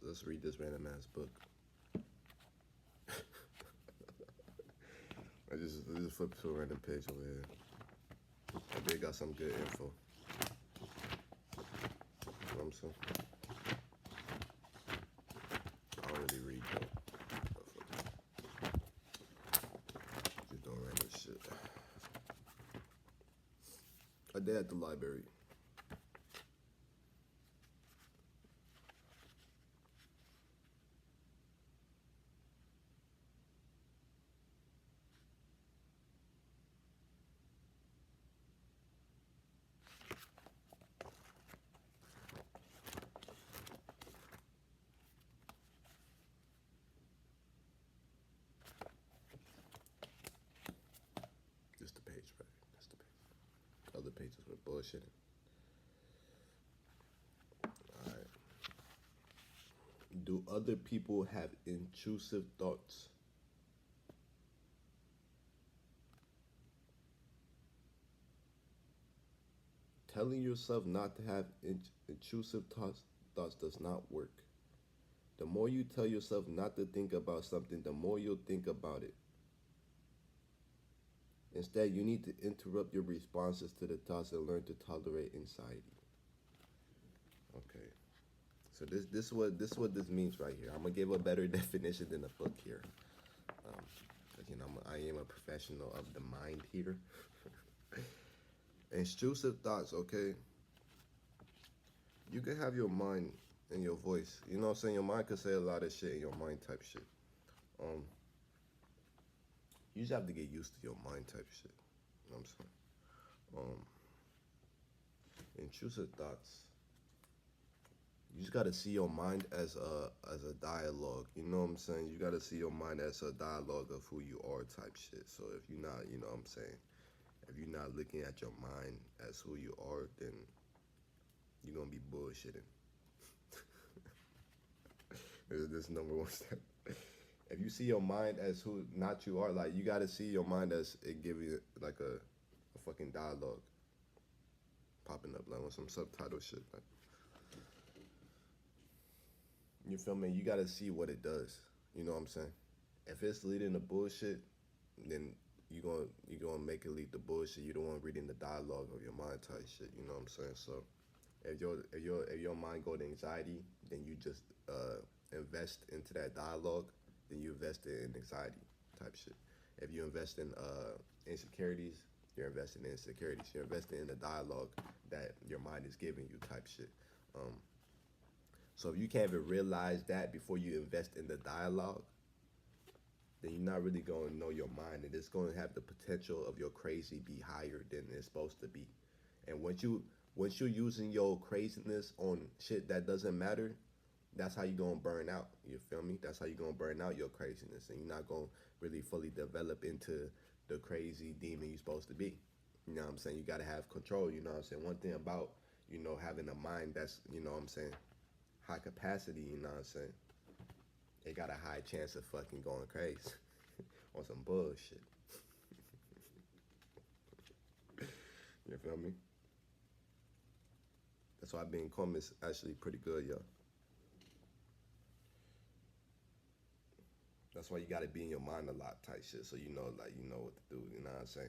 Let's read this random ass book. I just flipped to a random page over here. Maybe they got some good info. You know what I'm saying? I don't really read though. Just doing random shit. A day at the library. Just the page, right? That's the page. Other pages were bullshitting. Alright. Do other people have intrusive thoughts? Telling yourself not to have intrusive thoughts does not work. The more you tell yourself not to think about something, the more you'll think about it. Instead, you need to interrupt your responses to the thoughts and learn to tolerate anxiety. Okay. So this what this means right here. I'm gonna give a better definition than the book here. Cause I am a professional of the mind here. Intrusive thoughts, okay? You can have your mind and your voice. You know what I'm saying? Your mind could say a lot of shit in your mind type shit. You just have to get used to your mind type shit. You know what I'm saying? Intrusive thoughts. You just gotta see your mind as a dialogue. You know what I'm saying? You gotta see your mind as a dialogue of who you are type shit. So if you're not, you know what I'm saying? If you're not looking at your mind as who you are, then you're gonna be bullshitting. This number one step. If you see your mind as who not you are, like you gotta see your mind as it give you like a fucking dialogue popping up like on some subtitle shit. Like, you feel me? You gotta see what it does. You know what I'm saying? If it's leading to bullshit, then you gonna make it lead to bullshit. You don't want reading the dialogue of your mind type shit. You know what I'm saying? So if your mind go to anxiety, then you just invest into that dialogue. Then you invest in anxiety type shit. If you invest in insecurities, you're investing in insecurities. You're investing in the dialogue that your mind is giving you type shit. So if you can't even realize that before you invest in the dialogue, then you're not really going to know your mind, and it's going to have the potential of your crazy be higher than it's supposed to be. And once you're using your craziness on shit that doesn't matter, that's how you're going to burn out. You feel me? That's how you're going to burn out your craziness, and you're not going to really fully develop into the crazy demon you're supposed to be. You know what I'm saying? You got to have control. You know what I'm saying? One thing about, having a mind that's, what I'm saying, high capacity, you know what I'm saying? It got a high chance of fucking going crazy on some bullshit. You feel me? That's why being calm is actually pretty good, yo. That's why you gotta be in your mind a lot type shit, so you know what to do, you know what I'm saying?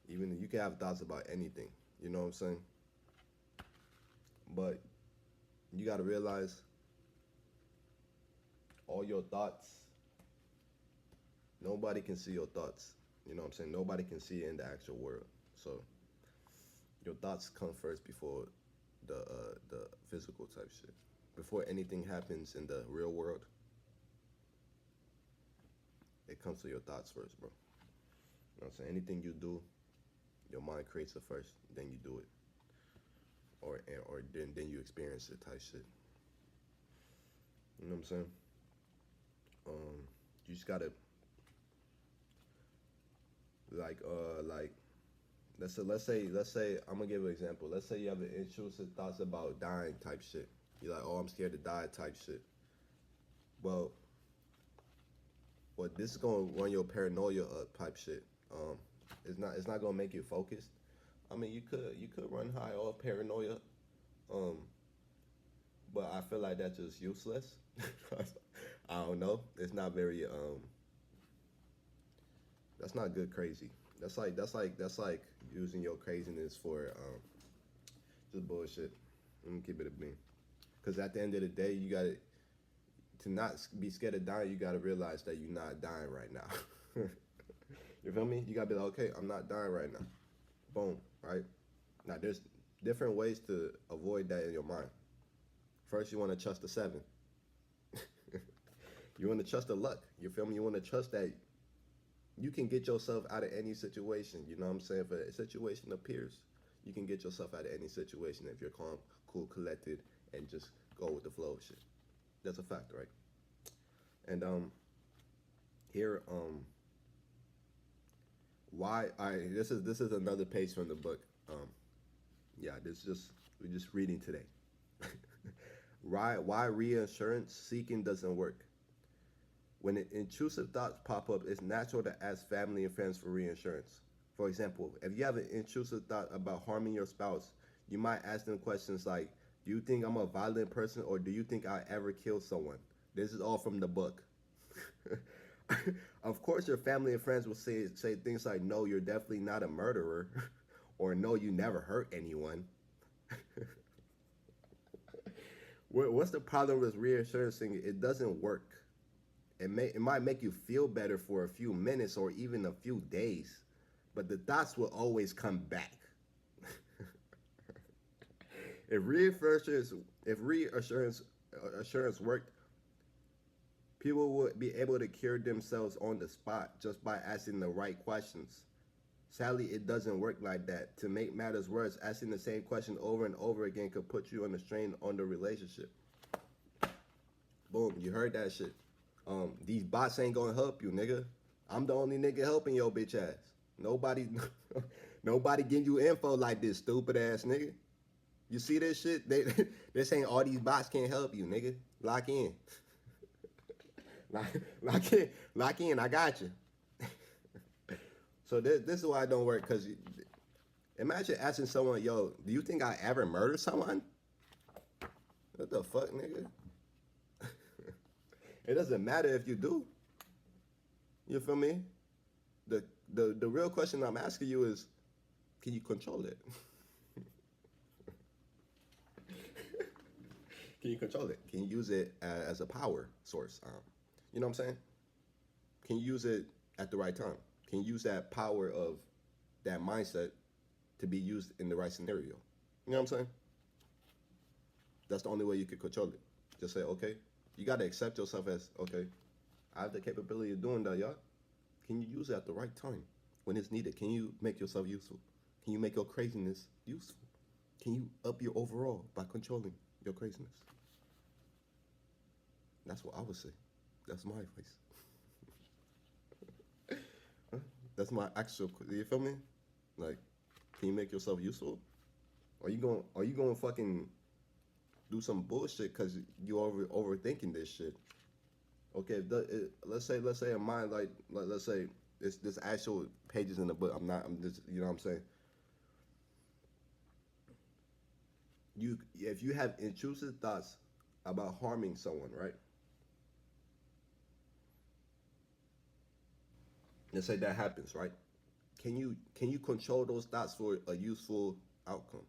Even you can have thoughts about anything, you know what I'm saying? But you gotta realize all your thoughts, nobody can see your thoughts. You know what I'm saying? Nobody can see it in the actual world. So your thoughts come first before the physical type shit. Before anything happens in the real world, it comes to your thoughts first, bro. You know what I'm saying? Anything you do, your mind creates it first, then you do it. Or then you experience it type shit. You know what I'm saying? You just gotta like let's say I'm gonna give an example. Let's say you have an intrusive thoughts about dying type shit. You're like, oh, I'm scared to die type shit. Well, this is gonna run your paranoia up type shit. It's not gonna make you focused. I mean, you could run high off paranoia, But I feel like that's just useless. I don't know. It's not very that's not good crazy. That's like using your craziness for just bullshit. Let me keep it a bean. Because at the end of the day, you got to not be scared of dying. You got to realize that you're not dying right now. You feel me? You got to be like, okay, I'm not dying right now. Boom, right? Now there's different ways to avoid that in your mind. First, you want to trust the seven. You want to trust the luck. You feel me? You want to trust that you can get yourself out of any situation. You know what I'm saying? If a situation appears, you can get yourself out of any situation if you're calm, cool, collected, and just go with the flow of shit. That's a fact, right? And here why I this is another page from the book. Yeah, this just we're just reading today. Why reassurance seeking doesn't work. When intrusive thoughts pop up, it's natural to ask family and friends for reassurance. For example, if you have an intrusive thought about harming your spouse, you might ask them questions like, do you think I'm a violent person or do you think I ever killed someone? This is all from the book. Of course, your family and friends will say things like, no, you're definitely not a murderer, or no, you never hurt anyone. What's the problem with reassuring? It doesn't work. It might make you feel better for a few minutes or even a few days, but the thoughts will always come back. if reassurance assurance worked, people would be able to cure themselves on the spot just by asking the right questions. Sadly, it doesn't work like that. To make matters worse, asking the same question over and over again could put you on the strain on the relationship. Boom, you heard that shit. These bots ain't gonna help you, nigga. I'm the only nigga helping your bitch ass. Nobody, nobody give you info like this, stupid ass nigga. You see this shit? They're saying all these bots can't help you, nigga. Lock in. Lock in. I got you. So this is why it don't work. Cause imagine asking someone, "Yo, do you think I ever murdered someone?" What the fuck, nigga? It doesn't matter if you do. You feel me? The real question I'm asking you is, can you control it? Can you control it? Can you use it as a power source? You know what I'm saying? Can you use it at the right time? Can you use that power of that mindset to be used in the right scenario? You know what I'm saying? That's the only way you can control it. Just say, okay, you got to accept yourself as, okay, I have the capability of doing that, y'all. Can you use it at the right time when it's needed? Can you make yourself useful? Can you make your craziness useful? Can you up your overall by controlling your craziness? That's what I would say. That's my advice. That's my actual. You feel me? Like, can you make yourself useful? Are you going fucking do some bullshit because you overthinking this shit? Okay, let's say in mine, like let's say this actual pages in the book. I'm just, you know what I'm saying. If you have intrusive thoughts about harming someone, right? Let's say that happens, right? Can you control those thoughts for a useful outcome?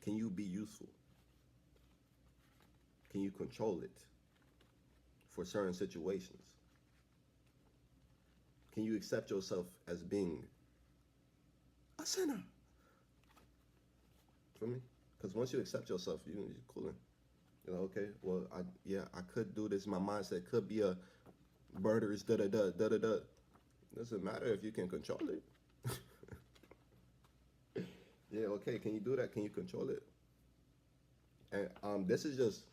Can you be useful? Can you control it for certain situations? Can you accept yourself as being a sinner? For me, because once you accept yourself, you're cooling. You're like, okay, well, I could do this. My mindset could be a murderous da da da da da da. Doesn't matter if you can control it. Yeah, okay. Can you do that? Can you control it? And this is just,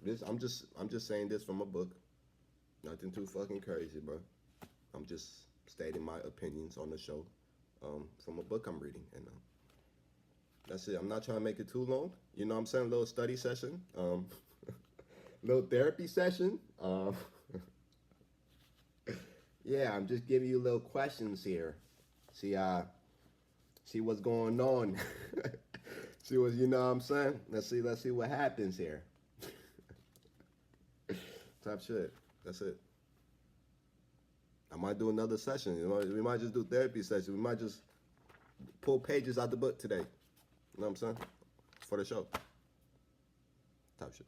this I'm just saying this from a book. Nothing too fucking crazy, bro. I'm just stating my opinions on the show from a book I'm reading, and that's it. I'm not trying to make it too long. You know what I'm saying? A little study session, little therapy session. Yeah, I'm just giving you little questions here. See what's going on. See what you know what I'm saying? Let's see what happens here. Type shit. That's it. I might do another session. We might just do therapy session. We might just pull pages out the book today. You know what I'm saying? For the show. Type shit.